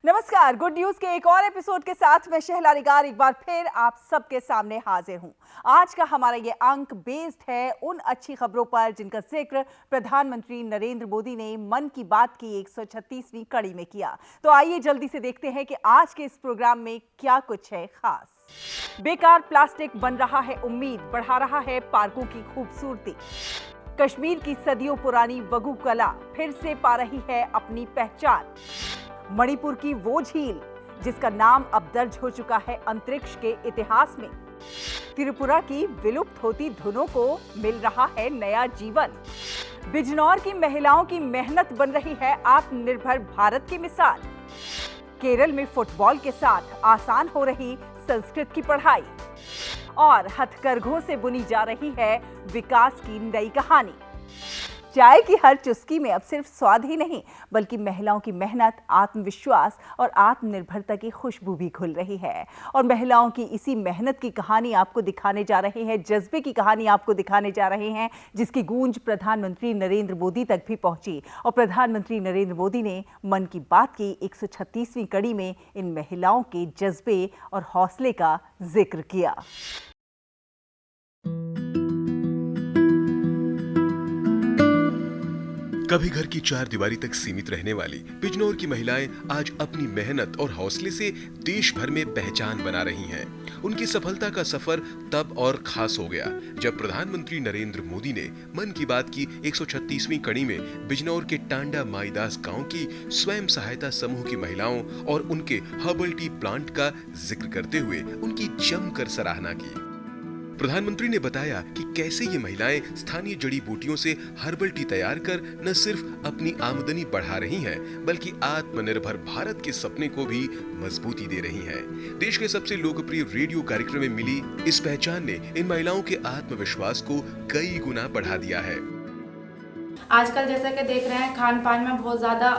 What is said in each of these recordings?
नमस्कार, good news के एक और एपिसोड के साथ मैं शहला निगार एक बार फिर आप सबके सामने हाजिर हूं। आज का हमारा ये अंक बेस्ड है उन अच्छी खबरों पर जिनका जिक्र प्रधानमंत्री नरेंद्र मोदी ने मन की बात की 136वीं कड़ी में किया। तो आइए जल्दी से देखते हैं कि आज के इस प्रोग्राम में क्या कुछ है खास। बेकार प्लास्टिक बन रहा है उम्मीद, बढ़ा रहा है पार्कों की खूबसूरती। कश्मीर की सदियों पुरानी वगु कला फिर से पा रही है अपनी पहचान। मणिपुर की वो झील जिसका नाम अब दर्ज हो चुका है अंतरिक्ष के इतिहास में। त्रिपुरा की विलुप्त होती धुनों को मिल रहा है नया जीवन। बिजनौर की महिलाओं की मेहनत बन रही है आत्मनिर्भर भारत की मिसाल। केरल में फुटबॉल के साथ आसान हो रही संस्कृत की पढ़ाई और हथकरघों से बुनी जा रही है विकास की नई कहानी। चाय की हर चुस्की में अब सिर्फ स्वाद ही नहीं बल्कि महिलाओं की मेहनत, आत्मविश्वास और आत्मनिर्भरता की खुशबू भी घुल रही है। और महिलाओं की इसी मेहनत की कहानी आपको दिखाने जा रहे हैं, जज्बे की कहानी आपको दिखाने जा रहे हैं, जिसकी गूंज प्रधानमंत्री नरेंद्र मोदी तक भी पहुंची। और प्रधानमंत्री नरेंद्र मोदी ने मन की बात की 136वीं कड़ी में इन महिलाओं के जज्बे और हौसले का जिक्र किया। कभी घर की चार दीवारी तक सीमित रहने वाली बिजनौर की महिलाएं आज अपनी मेहनत और हौसले से देश भर में पहचान बना रही हैं। उनकी सफलता का सफर तब और खास हो गया जब प्रधानमंत्री नरेंद्र मोदी ने मन की बात की 136वीं कड़ी में बिजनौर के टांडा माईदास गांव की स्वयं सहायता समूह की महिलाओं और उनके हर्बल टी प्लांट का जिक्र करते हुए उनकी जमकर सराहना की। प्रधानमंत्री ने बताया कि कैसे ये महिलाएं स्थानीय जड़ी बूटियों से हर्बल टी तैयार कर न सिर्फ अपनी आमदनी बढ़ा रही हैं, बल्कि आत्मनिर्भर भारत के सपने को भी मजबूती दे रही हैं। देश के सबसे लोकप्रिय रेडियो कार्यक्रम में मिली इस पहचान ने इन महिलाओं के आत्मविश्वास को कई गुना बढ़ा दिया है। आजकल जैसा कि देख रहे हैं खान पान में बहुत ज्यादा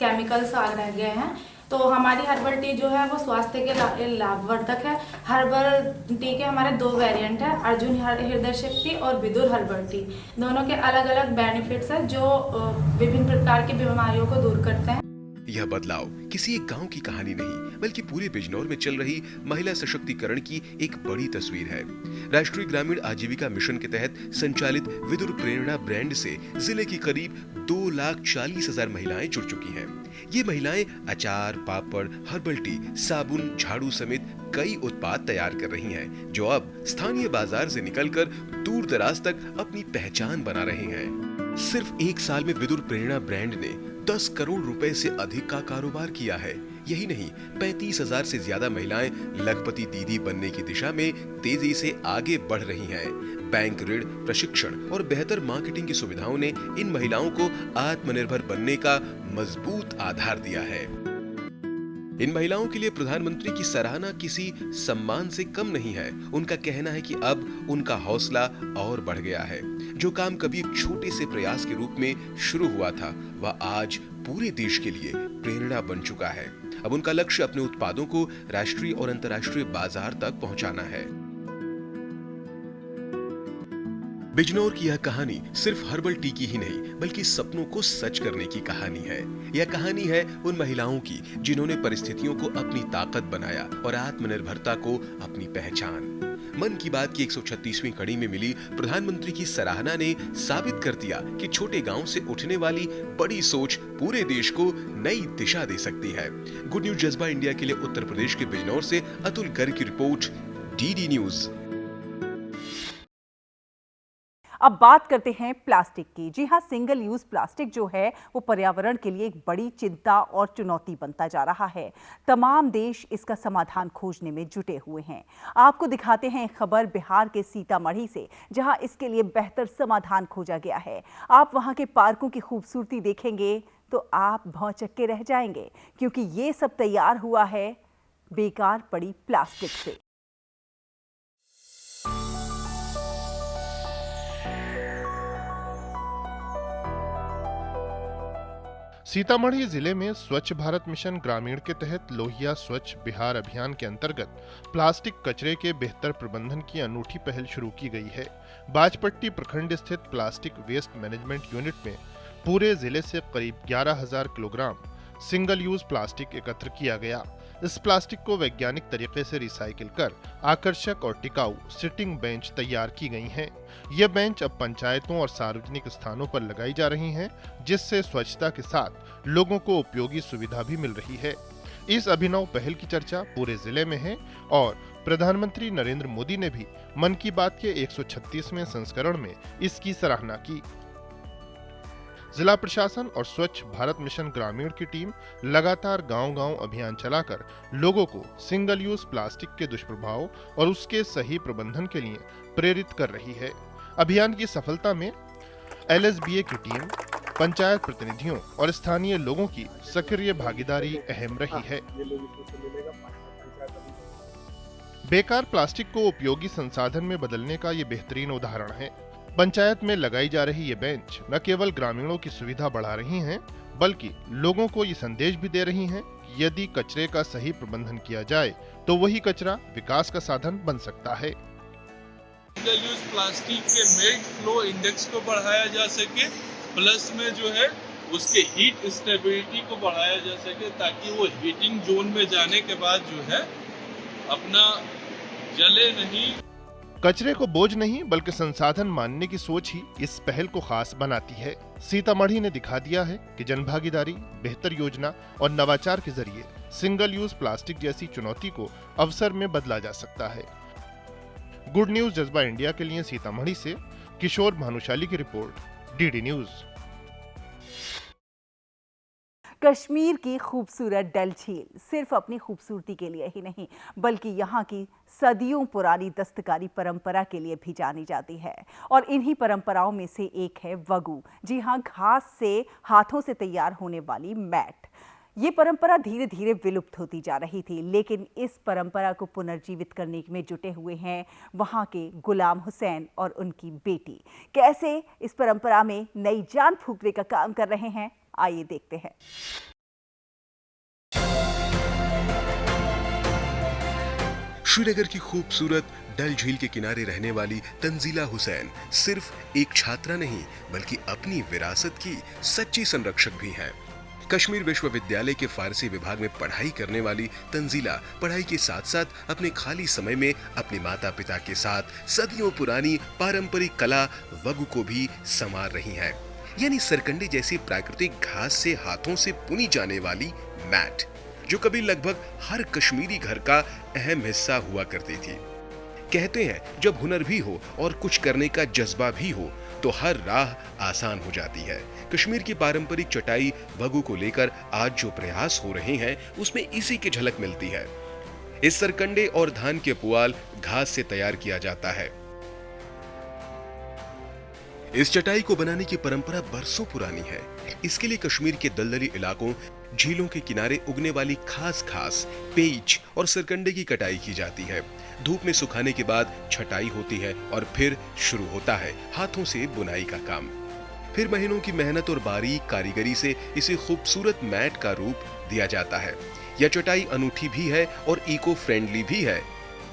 केमिकल्स आ रह गए हैं, तो हमारी हर्बल टी जो है वो स्वास्थ्य के लाभवर्धक है। हर्बल टी के हमारे दो वेरिएंट है, अर्जुन हृदय शक्ति और विदुर हर्बल टी। दोनों के अलग अलग बेनिफिट्स हैं जो विभिन्न प्रकार की बीमारियों को दूर करते हैं। यह बदलाव किसी एक गांव की कहानी नहीं बल्कि पूरे बिजनौर में चल रही महिला सशक्तिकरण की एक बड़ी तस्वीर है। राष्ट्रीय ग्रामीण आजीविका मिशन के तहत संचालित विदुर प्रेरणा ब्रांड से जिले की करीब 2,40,000 महिलाएं जुड़ चुकी हैं। ये महिलाएं अचार, पापड़, हर्बल टी, साबुन, झाड़ू समेत कई उत्पाद तैयार कर रही हैं, जो अब स्थानीय बाजार से निकलकर दूर दराज तक अपनी पहचान बना रही हैं। सिर्फ एक साल में विदुर प्रेरणा ब्रांड ने 10 करोड़ रुपए से अधिक का कारोबार किया है। यही नहीं, 35,000 से ज्यादा महिलाएं लखपति दीदी बनने की दिशा में तेजी से आगे बढ़ रही हैं। बैंक ऋण, प्रशिक्षण और बेहतर मार्केटिंग की सुविधाओं ने इन महिलाओं को आत्मनिर्भर बनने का मजबूत आधार दिया है। इन महिलाओं के लिए प्रधानमंत्री की सराहना किसी सम्मान से कम नहीं है। उनका कहना है कि अब उनका हौसला और बढ़ गया है। जो काम कभी एक छोटे से प्रयास के रूप में शुरू हुआ था, वह आज पूरे देश के लिए प्रेरणा बन चुका है। अब उनका लक्ष्य अपने उत्पादों को राष्ट्रीय और अंतर्राष्ट्रीय बाजार तक पहुंचाना है। बिजनौर की यह कहानी सिर्फ हर्बल टी की ही नहीं बल्कि सपनों को सच करने की कहानी है। यह कहानी है उन महिलाओं की जिन्होंने परिस्थितियों को अपनी ताकत बनाया और आत्मनिर्भरता को अपनी पहचान। मन की बात की 136वीं कड़ी में मिली प्रधानमंत्री की सराहना ने साबित कर दिया कि छोटे गांव से उठने वाली बड़ी सोच पूरे देश को नई दिशा दे सकती है। गुड न्यूज जज्बा इंडिया के लिए उत्तर प्रदेश के बिजनौर से अतुल गर्ग की रिपोर्ट, डीडी न्यूज। अब बात करते हैं प्लास्टिक की। जी हां, सिंगल यूज प्लास्टिक जो है वो पर्यावरण के लिए एक बड़ी चिंता और चुनौती बनता जा रहा है। तमाम देश इसका समाधान खोजने में जुटे हुए हैं। आपको दिखाते हैं एक खबर बिहार के सीतामढ़ी से, जहां इसके लिए बेहतर समाधान खोजा गया है। आप वहां के पार्कों की खूबसूरती देखेंगे तो आप भौंचक्के रह जाएंगे, क्योंकि ये सब तैयार हुआ है बेकार पड़ी प्लास्टिक से। सीतामढ़ी जिले में स्वच्छ भारत मिशन ग्रामीण के तहत लोहिया स्वच्छ बिहार अभियान के अंतर्गत प्लास्टिक कचरे के बेहतर प्रबंधन की अनूठी पहल शुरू की गई है। बाजपट्टी प्रखंड स्थित प्लास्टिक वेस्ट मैनेजमेंट यूनिट में पूरे जिले से करीब 11,000 किलोग्राम सिंगल यूज प्लास्टिक एकत्र किया गया। इस प्लास्टिक को वैज्ञानिक तरीके से रिसाइकिल कर आकर्षक और टिकाऊ सिटिंग बेंच तैयार की गई हैं। ये बेंच अब पंचायतों और सार्वजनिक स्थानों पर लगाई जा रही हैं, जिससे स्वच्छता के साथ लोगों को उपयोगी सुविधा भी मिल रही है। इस अभिनव पहल की चर्चा पूरे जिले में है और प्रधानमंत्री नरेंद्र मोदी ने भी मन की बात के 136वें संस्करण में इसकी सराहना की। जिला प्रशासन और स्वच्छ भारत मिशन ग्रामीण की टीम लगातार गांव-गांव अभियान चलाकर लोगों को सिंगल यूज प्लास्टिक के दुष्प्रभाव और उसके सही प्रबंधन के लिए प्रेरित कर रही है। अभियान की सफलता में LSBA की टीम, पंचायत प्रतिनिधियों और स्थानीय लोगों की सक्रिय भागीदारी अहम रही है। बेकार प्लास्टिक को उपयोगी संसाधन में बदलने का ये बेहतरीन उदाहरण है। पंचायत में लगाई जा रही ये बेंच न केवल ग्रामीणों की सुविधा बढ़ा रही हैं, बल्कि लोगों को ये संदेश भी दे रही हैं कि यदि कचरे का सही प्रबंधन किया जाए तो वही कचरा विकास का साधन बन सकता है। सिंगल यूज प्लास्टिक के मेल्ट फ्लो इंडेक्स को बढ़ाया जा सके, प्लस में जो है उसके हीट स्टेबिलिटी को बढ़ाया जा सके, ताकि वो हीटिंग जोन में जाने के बाद जो है अपना जले नहीं। कचरे को बोझ नहीं बल्कि संसाधन मानने की सोच ही इस पहल को खास बनाती है। सीतामढ़ी ने दिखा दिया है कि जनभागीदारी, बेहतर योजना और नवाचार के जरिए सिंगल यूज प्लास्टिक जैसी चुनौती को अवसर में बदला जा सकता है। गुड न्यूज जज्बा इंडिया के लिए सीतामढ़ी से किशोर भानुशाली की रिपोर्ट, DD न्यूज। कश्मीर की खूबसूरत डल झील सिर्फ अपनी खूबसूरती के लिए ही नहीं, बल्कि यहाँ की सदियों पुरानी दस्तकारी परंपरा के लिए भी जानी जाती है। और इन्हीं परंपराओं में से एक है वगू। जी हाँ, घास से हाथों से तैयार होने वाली मैट। ये परंपरा धीरे धीरे विलुप्त होती जा रही थी, लेकिन इस परंपरा को पुनर्जीवित करने में जुटे हुए हैं वहाँ के गुलाम हुसैन और उनकी बेटी। कैसे इस परंपरा में नई जान फूंकने का काम कर रहे हैं, आइए देखते हैं। श्रीनगर की खूबसूरत डल झील के किनारे रहने वाली तंजीला हुसैन सिर्फ एक छात्रा नहीं, बल्कि अपनी विरासत की सच्ची संरक्षक भी हैं। कश्मीर विश्वविद्यालय के फारसी विभाग में पढ़ाई करने वाली तंजीला पढ़ाई के साथ साथ अपने खाली समय में अपने माता पिता के साथ सदियों पुरानी पारंपरिक कला वगू को भी संवार रही हैं। यानी सरकंडे जैसी प्राकृतिक घास से हाथों से बुनी जाने वाली मैट, जो कभी लगभग हर कश्मीरी घर का अहम हिस्सा हुआ करती थी। कहते हैं जब हुनर भी हो और कुछ करने का जज्बा भी हो तो हर राह आसान हो जाती है। कश्मीर की पारंपरिक चटाई वगू को लेकर आज जो प्रयास हो रहे हैं उसमें इसी की झलक मिलती है। इस सरकंडे और धान के पुआल घास से तैयार किया जाता है। इस चटाई को बनाने की परंपरा बरसों पुरानी है। इसके लिए कश्मीर के दलदली इलाकों, झीलों के किनारे उगने वाली खास घास, पेच और सरकंडे की कटाई की जाती है। धूप में सुखाने के बाद छटाई होती है और फिर शुरू होता है हाथों से बुनाई का काम। फिर महीनों की मेहनत और बारीक कारीगरी से इसे खूबसूरत मैट का रूप दिया जाता है। यह चटाई अनूठी भी है और इको फ्रेंडली भी है।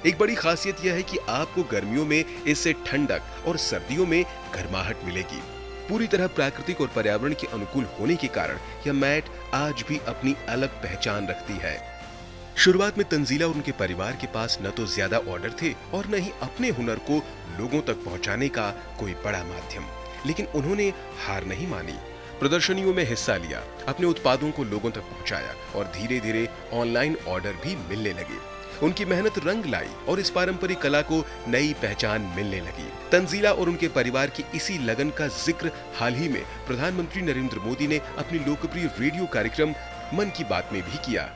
एक बड़ी खासियत यह है कि आपको गर्मियों में इससे ठंडक और सर्दियों में गर्माहट मिलेगी। पूरी तरह प्राकृतिक और पर्यावरण के अनुकूल होने के कारण यह मैट आज भी अपनी अलग पहचान रखती है। शुरुआत में तंजीला और उनके परिवार के पास न तो ज्यादा ऑर्डर थे और न ही अपने हुनर को लोगों तक पहुंचाने का कोई बड़ा माध्यम, लेकिन उन्होंने हार नहीं मानी। प्रदर्शनियों में हिस्सा लिया, अपने उत्पादों को लोगों तक पहुंचाया और धीरे धीरे ऑनलाइन ऑर्डर भी मिलने लगे। उनकी मेहनत रंग लाई और इस पारंपरिक कला को नई पहचान मिलने लगी। तंजीला और उनके परिवार की इसी लगन का जिक्र हाल ही में प्रधानमंत्री नरेंद्र मोदी ने अपनी लोकप्रिय रेडियो कार्यक्रम मन की बात में भी किया।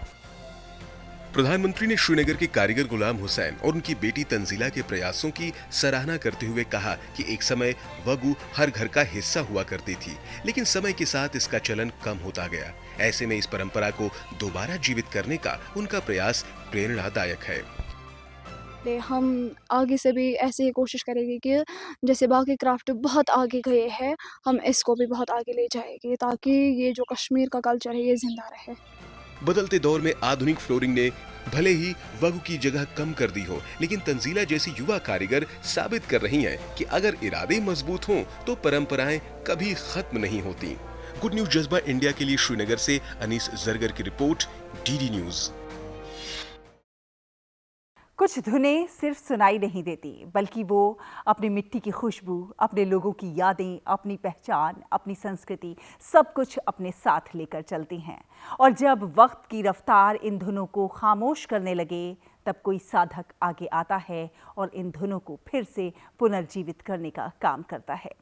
प्रधानमंत्री ने श्रीनगर के कारीगर गुलाम हुसैन और उनकी बेटी तंजीला के प्रयासों की सराहना करते हुए कहा कि एक समय वगू हर घर का हिस्सा हुआ करती थी, लेकिन समय के साथ इसका चलन कम होता गया। ऐसे में इस परंपरा को दोबारा जीवित करने का उनका प्रयास प्रेरणादायक है। हम आगे से भी ऐसे ही कोशिश करेंगे कि जैसे बाकी क्राफ्ट बहुत आगे गए हैं, हम इसको भी बहुत आगे ले जाएंगे ताकि ये जो कश्मीर का कल्चर है ये जिंदा रहे। बदलते दौर में आधुनिक फ्लोरिंग ने भले ही वगू की जगह कम कर दी हो, लेकिन तंजीला जैसी युवा कारीगर साबित कर रही हैं कि अगर इरादे मजबूत हों तो परंपराएं कभी खत्म नहीं होती। गुड न्यूज जज्बा इंडिया के लिए श्रीनगर से अनीस जरगर की रिपोर्ट, डीडी न्यूज। कुछ धुनें सिर्फ सुनाई नहीं देती, बल्कि वो अपनी मिट्टी की खुशबू, अपने लोगों की यादें, अपनी पहचान, अपनी संस्कृति, सब कुछ अपने साथ लेकर चलती हैं। और जब वक्त की रफ्तार इन धुनों को खामोश करने लगे, तब कोई साधक आगे आता है और इन धुनों को फिर से पुनर्जीवित करने का काम करता है।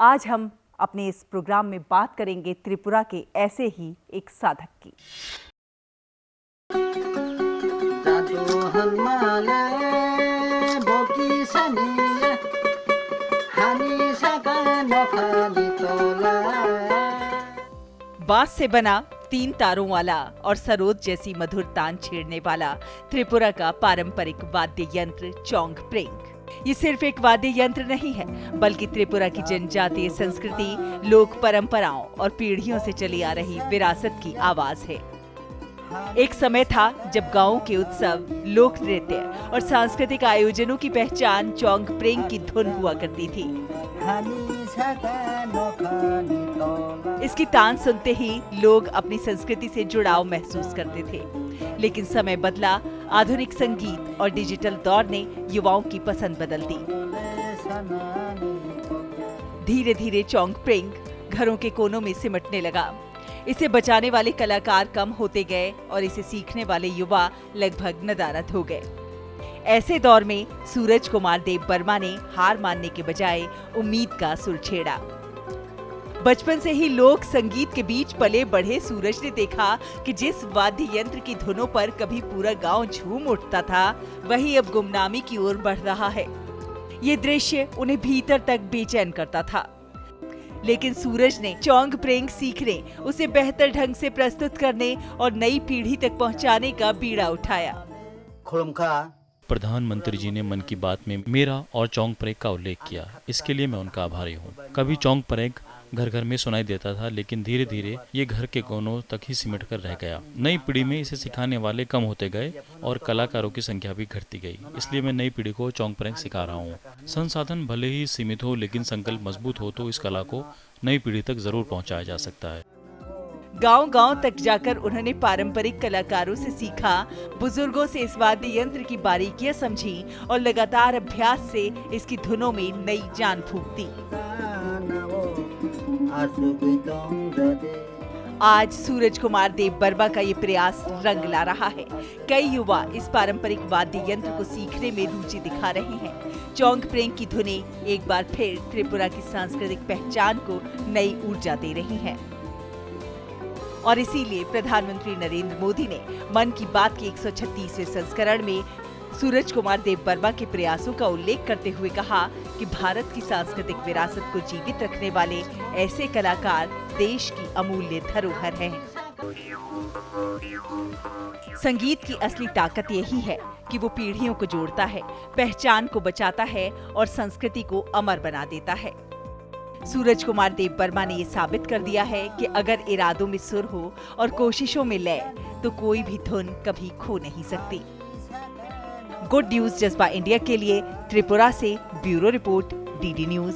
आज हम अपने इस प्रोग्राम में बात करेंगे त्रिपुरा के ऐसे ही एक साधक की। बांस से बना 3 तारों वाला और सरोद जैसी मधुर तान छेड़ने वाला त्रिपुरा का पारंपरिक वाद्य यंत्र चोंग प्रेंग। ये सिर्फ एक वाद्य यंत्र नहीं है, बल्कि त्रिपुरा की जनजातीय संस्कृति, लोक परंपराओं और पीढ़ियों से चली आ रही विरासत की आवाज है। एक समय था जब गांवों के उत्सव, लोक नृत्य और सांस्कृतिक आयोजनों की पहचान चोंग प्रेंग की धुन हुआ करती थी। इसकी तान सुनते ही लोग अपनी संस्कृति से जुड़ाव महसूस करते थे। लेकिन समय बदला, आधुनिक संगीत और डिजिटल दौर ने युवाओं की पसंद बदल दी। धीरे धीरे चोंग प्रेंग घरों के कोनों में सिमटने लगा। इसे बचाने वाले कलाकार कम होते गए और इसे सीखने वाले युवा लगभग नदारद हो गए। ऐसे दौर में सूरज कुमार देव वर्मा ने हार मानने के बजाय उम्मीद का सुर छेड़ा। बचपन से ही लोक संगीत के बीच पले बढ़े सूरज ने देखा कि जिस वाद्य यंत्र की धुनों पर कभी पूरा गांव झूम उठता था, वही अब गुमनामी की ओर बढ़ रहा है। ये दृश्य उन्हें भीतर तक बेचैन करता था। लेकिन सूरज ने चोंग प्रेंग सीखने, उसे बेहतर ढंग से प्रस्तुत करने और नई पीढ़ी तक पहुंचाने का बीड़ा उठाया। प्रधानमंत्री जी ने मन की बात में मेरा और चोंग प्रेंग का उल्लेख किया। इसके लिए मैं उनका आभारी हूँ। कभी चोंग प्रेंग घर घर में सुनाई देता था, लेकिन धीरे धीरे ये घर के कोनों तक ही सिमट कर रह गया। नई पीढ़ी में इसे सिखाने वाले कम होते गए और कलाकारों की संख्या भी घटती गई। इसलिए मैं नई पीढ़ी को चोंग प्रेंग सिखा रहा हूँ। संसाधन भले ही सीमित हो, लेकिन संकल्प मजबूत हो तो इस कला को नई पीढ़ी तक जरूर पहुँचाया जा सकता है। गांव-गांव तक जाकर उन्होंने पारंपरिक कलाकारों से सीखा, बुजुर्गों से इस वाद्य यंत्र की बारीकियां समझी और लगातार अभ्यास से इसकी धुनों में नई जान फूंक दी। आज सूरज कुमार देव वर्मा का ये प्रयास रंग ला रहा है। कई युवा इस पारंपरिक वाद्य यंत्र को सीखने में रुचि दिखा रहे हैं। चोंग प्रेंग की धुनें एक बार फिर त्रिपुरा की सांस्कृतिक पहचान को नई ऊर्जा दे रही हैं। और इसीलिए प्रधानमंत्री नरेंद्र मोदी ने मन की बात के 136वें संस्करण में सूरज कुमार देव वर्मा के प्रयासों का उल्लेख करते हुए कहा कि भारत की सांस्कृतिक विरासत को जीवित रखने वाले ऐसे कलाकार देश की अमूल्य धरोहर हैं। संगीत की असली ताकत यही है कि वो पीढ़ियों को जोड़ता है, पहचान को बचाता है और संस्कृति को अमर बना देता है। सूरज कुमार देव वर्मा ने ये साबित कर दिया है कि अगर इरादों में सुर हो और कोशिशों में लय, तो कोई भी धुन कभी खो नहीं सकती। गुड न्यूज जज्बा इंडिया के लिए त्रिपुरा से bureau report, DD news.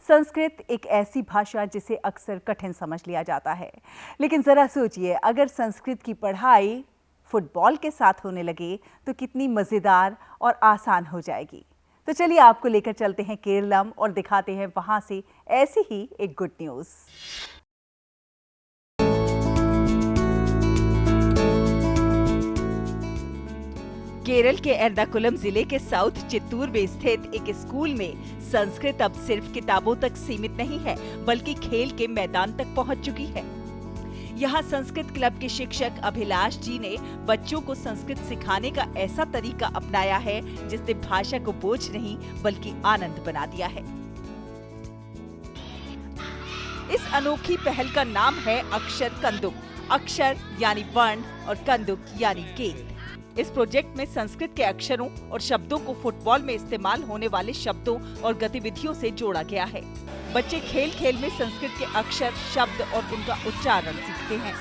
Sanskrit एक ऐसी भाषा जिसे अक्सर कठिन समझ लिया जाता है, लेकिन जरा सोचिए, अगर संस्कृत की पढ़ाई फुटबॉल के साथ होने लगे तो कितनी मजेदार और आसान हो जाएगी। तो चलिए आपको लेकर चलते हैं केरलम और दिखाते हैं वहां से ऐसी ही एक गुड न्यूज। केरल के एर्नाकुलम जिले के साउथ चित्तूर में स्थित एक स्कूल में संस्कृत अब सिर्फ किताबों तक सीमित नहीं है, बल्कि खेल के मैदान तक पहुंच चुकी है। यहाँ संस्कृत क्लब के शिक्षक अभिलाष जी ने बच्चों को संस्कृत सिखाने का ऐसा तरीका अपनाया है जिसने भाषा को बोझ नहीं बल्कि आनंद बना दिया है। इस अनोखी पहल का नाम है अक्षर कंदुक। अक्षर यानी वर्ण और कंदुक यानी गेंद। इस प्रोजेक्ट में संस्कृत के अक्षरों और शब्दों को फुटबॉल में इस्तेमाल होने वाले शब्दों और गतिविधियों से जोड़ा गया है। बच्चे खेल खेल में संस्कृत के अक्षर, शब्द और उनका उच्चारण सीखते हैं।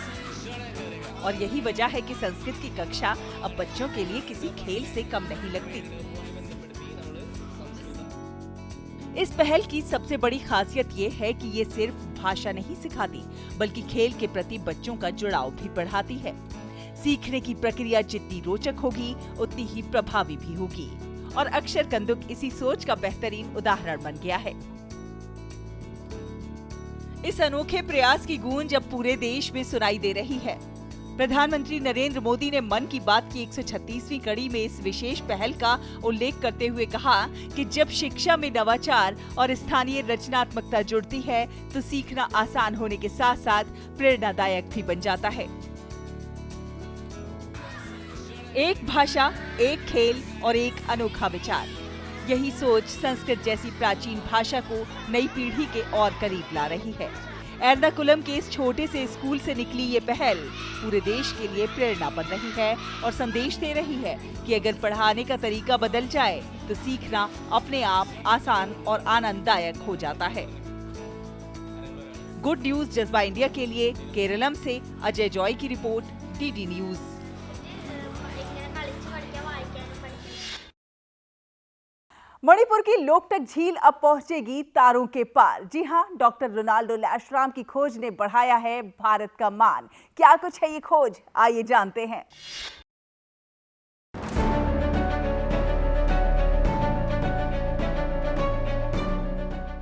और यही वजह है कि संस्कृत की कक्षा अब बच्चों के लिए किसी खेल से कम नहीं लगती। इस पहल की सबसे बड़ी खासियत ये है कि ये सिर्फ भाषा नहीं सिखाती, बल्कि खेल के प्रति बच्चों का जुड़ाव भी बढ़ाती है। सीखने की प्रक्रिया जितनी रोचक होगी, उतनी ही प्रभावी भी होगी। और अक्षर कंदुक इसी सोच का बेहतरीन उदाहरण बन गया है। इस अनोखे प्रयास की गूंज अब पूरे देश में सुनाई दे रही है। प्रधानमंत्री नरेंद्र मोदी ने मन की बात की 136वीं कड़ी में इस विशेष पहल का उल्लेख करते हुए कहा कि जब शिक्षा में नवाचार और स्थानीय रचनात्मकता जुड़ती है तो सीखना आसान होने के साथ साथ प्रेरणादायक भी बन जाता है। एक भाषा, एक खेल और एक अनोखा विचार, यही सोच संस्कृत जैसी प्राचीन भाषा को नई पीढ़ी के और करीब ला रही है। एर्नाकुलम के इस छोटे से स्कूल से निकली ये पहल पूरे देश के लिए प्रेरणा बन रही है और संदेश दे रही है कि अगर पढ़ाने का तरीका बदल जाए तो सीखना अपने आप आसान और आनंददायक हो जाता है। गुड न्यूज जज्बा इंडिया के लिए केरलम से अजय जॉय की रिपोर्ट, डीडी न्यूज। मणिपुर की लोकटक झील अब पहुंचेगी तारों के पार। जी हां, डॉक्टर रोनाल्डो लैशराम की खोज ने बढ़ाया है भारत का मान। क्या कुछ है ये खोज, आइए जानते हैं।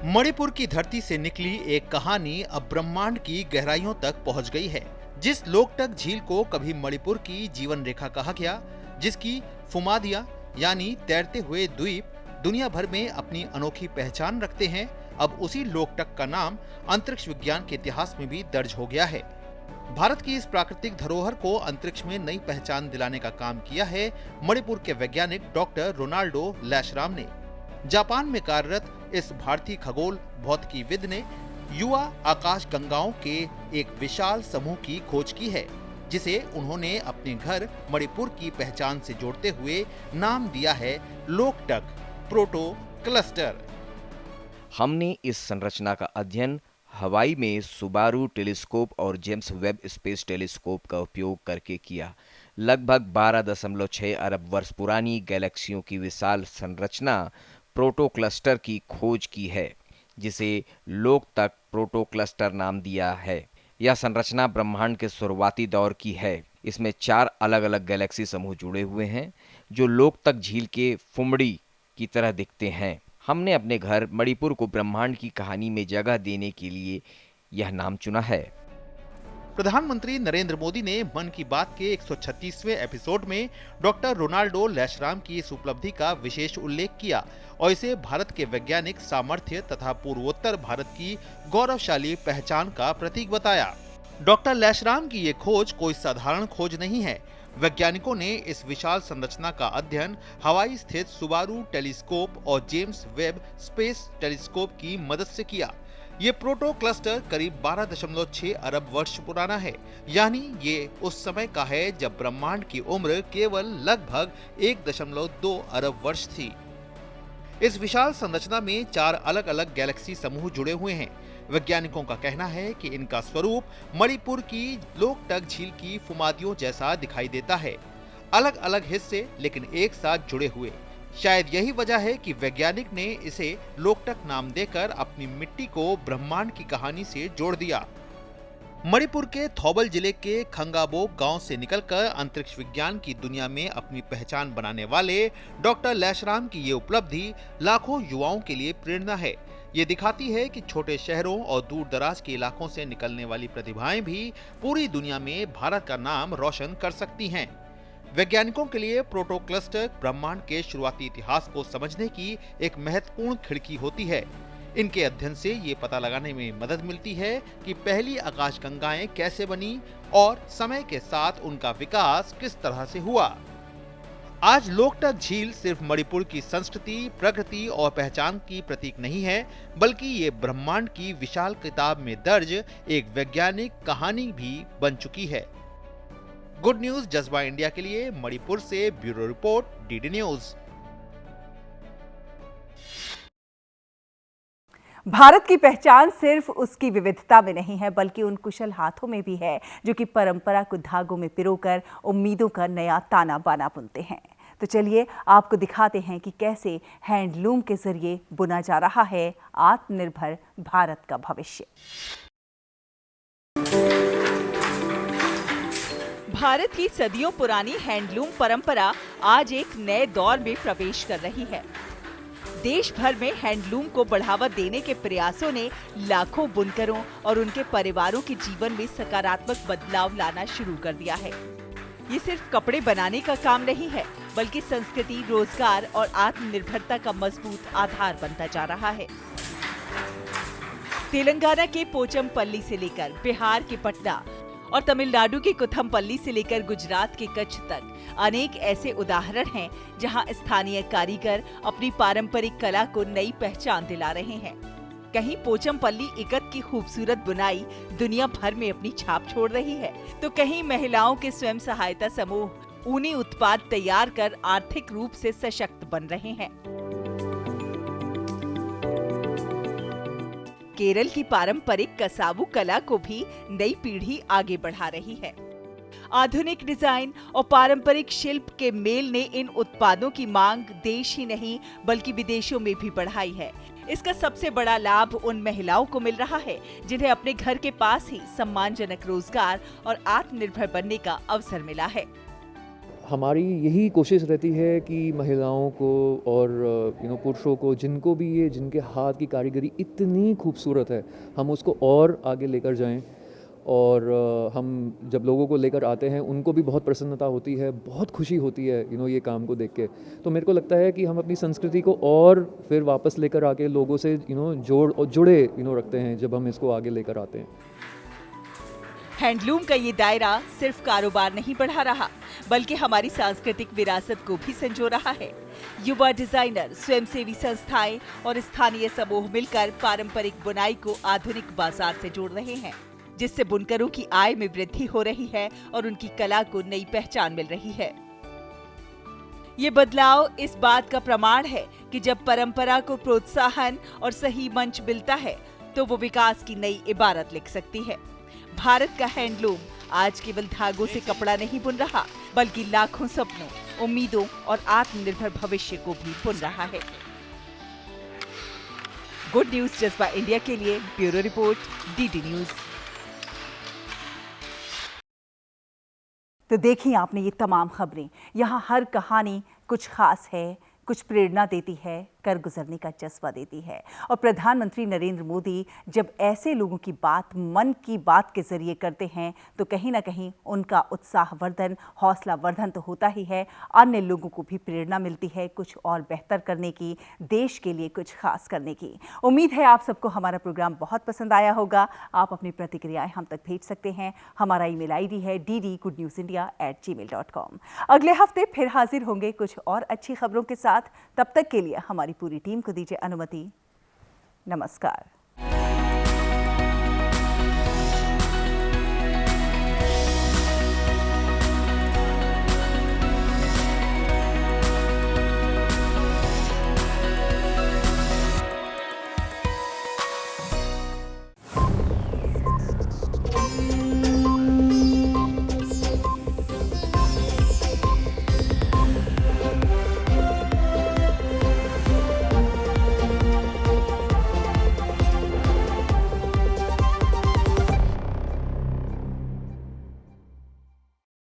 मणिपुर की धरती से निकली एक कहानी अब ब्रह्मांड की गहराइयों तक पहुंच गई है। जिस लोकटक झील को कभी मणिपुर की जीवन रेखा कहा गया, जिसकी फुमादिया यानी तैरते हुए द्वीप दुनिया भर में अपनी अनोखी पहचान रखते हैं, अब उसी लोकटक का नाम अंतरिक्ष विज्ञान के इतिहास में भी दर्ज हो गया है। भारत की इस प्राकृतिक धरोहर को अंतरिक्ष में नई पहचान दिलाने का काम किया है मणिपुर के वैज्ञानिक डॉक्टर रोनाल्डो लैशराम ने। जापान में कार्यरत इस भारतीय खगोल भौतिकीविद ने युवा आकाश गंगाओं के एक विशाल समूह की खोज की है, जिसे उन्होंने अपने घर मणिपुर की पहचान से जोड़ते हुए नाम दिया है लोकटक प्रोटो क्लस्टर। हमने इस संरचना का अध्ययन हवाई में सुबारू टेलीस्कोप और जेम्स वेब स्पेस टेलीस्कोप का उपयोग करके किया। लगभग 12.6 अरब वर्ष पुरानी गैलेक्सियों की विशाल संरचना प्रोटो क्लस्टर की खोज की है, जिसे लोकटक प्रोटो क्लस्टर नाम दिया है। यह संरचना ब्रह्मांड के शुरुआती दौर की है। इसमें 4 अलग अलग गैलेक्सी समूह जुड़े हुए हैं जो लोकटक झील के फुमड़ी की तरह दिखते हैं। हमने अपने घर मणिपुर को ब्रह्मांड की कहानी में जगह देने के लिए यह नाम चुना है। प्रधानमंत्री नरेंद्र मोदी ने मन की बात के 136वें एपिसोड में डॉक्टर रोनाल्डो लैशराम की इस उपलब्धि का विशेष उल्लेख किया और इसे भारत के वैज्ञानिक सामर्थ्य तथा पूर्वोत्तर भारत की गौरवशाली पहचान का प्रतीक बताया। डॉक्टर लैशराम की ये खोज कोई साधारण खोज नहीं है। वैज्ञानिकों ने इस विशाल संरचना का अध्ययन हवाई स्थित सुबारू टेलीस्कोप और जेम्स वेब स्पेस टेलीस्कोप की मदद से किया। ये प्रोटो क्लस्टर करीब 12.6 अरब वर्ष पुराना है, यानी ये उस समय का है जब ब्रह्मांड की उम्र केवल लगभग 1.2 अरब वर्ष थी। इस विशाल संरचना में 4 अलग अलग गैलेक्सी समूह जुड़े हुए हैं। वैज्ञानिकों का कहना है कि इनका स्वरूप मणिपुर की लोकटक झील की फुमादियों जैसा दिखाई देता है, अलग अलग हिस्से लेकिन एक साथ जुड़े हुए। शायद यही वजह है कि वैज्ञानिक ने इसे लोकटक नाम देकर अपनी मिट्टी को ब्रह्मांड की कहानी से जोड़ दिया। मणिपुर के थौबल जिले के खंगाबोक गांव से निकलकर अंतरिक्ष विज्ञान की दुनिया में अपनी पहचान बनाने वाले डॉक्टर लैशराम की ये उपलब्धि लाखों युवाओं के लिए प्रेरणा है। ये दिखाती है कि छोटे शहरों और दूर दराज के इलाकों से निकलने वाली प्रतिभाएं भी पूरी दुनिया में भारत का नाम रोशन कर सकती हैं। वैज्ञानिकों के लिए प्रोटो क्लस्टर ब्रह्मांड के शुरुआती इतिहास को समझने की एक महत्वपूर्ण खिड़की होती है। इनके अध्ययन से ये पता लगाने में मदद मिलती है कि पहली आकाशगंगाएं कैसे बनी और समय के साथ उनका विकास किस तरह से हुआ। आज लोकटक झील सिर्फ मणिपुर की संस्कृति, प्रकृति और पहचान की प्रतीक नहीं है, बल्कि ये ब्रह्मांड की विशाल किताब में दर्ज एक वैज्ञानिक कहानी भी बन चुकी है। गुड न्यूज जज्बा इंडिया के लिए मणिपुर से bureau report, DD news. Bharat की पहचान सिर्फ उसकी विविधता में नहीं है, बल्कि उन कुशल हाथों में भी है जो कि परंपरा को धागों में पिरोकर उम्मीदों का नया ताना बाना बुनते हैं। तो तो चलिए आपको दिखाते हैं कि कैसे हैंडलूम के जरिए बुना जा रहा है आत्मनिर्भर भारत का भविष्य। भारत की सदियों पुरानी हैंडलूम परंपरा आज एक नए दौर में प्रवेश कर रही है। देश भर में हैंडलूम को बढ़ावा देने के प्रयासों ने लाखों बुनकरों और उनके परिवारों के जीवन में सकारात्मक बदलाव लाना शुरू कर दिया है। ये सिर्फ कपड़े बनाने का काम नहीं है, बल्कि संस्कृति, रोजगार और आत्मनिर्भरता का मजबूत आधार बनता जा रहा है। तेलंगाना के पोचमपल्ली से लेकर बिहार के पटना और तमिलनाडु के कुथमपल्ली से लेकर गुजरात के कच्छ तक अनेक ऐसे उदाहरण हैं जहां स्थानीय कारीगर अपनी पारंपरिक कला को नई पहचान दिला रहे हैं। कहीं पोचमपल्ली इकत की खूबसूरत बुनाई दुनिया भर में अपनी छाप छोड़ रही है, तो कहीं महिलाओं के स्वयं सहायता समूह ऊनी उत्पाद तैयार कर आर्थिक रूप से सशक्त बन रहे हैं। केरल की पारंपरिक कसावू कला को भी नई पीढ़ी आगे बढ़ा रही है। आधुनिक डिजाइन और पारंपरिक शिल्प के मेल ने इन उत्पादों की मांग देश ही नहीं बल्कि विदेशों में भी बढ़ाई है। इसका सबसे बड़ा लाभ उन महिलाओं को मिल रहा है जिन्हें अपने घर के पास ही सम्मानजनक रोजगार और आत्मनिर्भर बनने का अवसर मिला है। हमारी यही कोशिश रहती है कि महिलाओं को और पुरुषों को, जिनको भी ये जिनके हाथ की कारीगरी इतनी खूबसूरत है, हम उसको और आगे लेकर जाएं। और हम जब लोगों को लेकर आते हैं उनको भी बहुत प्रसन्नता होती है, बहुत खुशी होती है ये काम को देख के। तो मेरे को लगता है कि हम अपनी संस्कृति को और फिर वापस लेकर आके लोगों से जुड़े रखते हैं जब हम इसको आगे लेकर आते हैं। हैंडलूम का ये दायरा सिर्फ कारोबार नहीं बढ़ा रहा, बल्कि हमारी सांस्कृतिक विरासत को भी संजो रहा है। युवा डिजाइनर, स्वयंसेवी संस्थाएं और स्थानीय समूह मिलकर पारंपरिक बुनाई को आधुनिक बाजार से जोड़ रहे हैं, जिससे बुनकरों की आय में वृद्धि हो रही है और उनकी कला को नई पहचान मिल रही है। ये बदलाव इस बात का प्रमाण है कि जब परंपरा को प्रोत्साहन और सही मंच मिलता है तो वो विकास की नई इबारत लिख सकती है। भारत का हैंडलूम आज केवल धागों से कपड़ा नहीं बुन रहा, बल्कि लाखों सपनों, उम्मीदों और आत्मनिर्भर भविष्य को भी बुन रहा है। गुड न्यूज जज्बा इंडिया के लिए ब्यूरो रिपोर्ट, डीडी न्यूज। तो देखिए आपने ये तमाम खबरें, यहाँ हर कहानी कुछ खास है, कुछ प्रेरणा देती है, कर गुजरने का जज्बा देती है। और प्रधानमंत्री नरेंद्र मोदी जब ऐसे लोगों की बात मन की बात के जरिए करते हैं तो कहीं ना कहीं उनका उत्साहवर्धन, हौसला वर्धन तो होता ही है, अन्य लोगों को भी प्रेरणा मिलती है कुछ और बेहतर करने की, देश के लिए कुछ खास करने की। उम्मीद है आप सबको हमारा प्रोग्राम बहुत पसंद आया होगा। आप अपनी प्रतिक्रियाएं हम तक भेज सकते हैं। हमारा ईमेल आईडी है ddgoodnewsindia@gmail.com। अगले हफ्ते फिर हाजिर होंगे कुछ और अच्छी खबरों के साथ। तब तक के लिए हमारी पूरी टीम को दीजिए अनुमति। नमस्कार।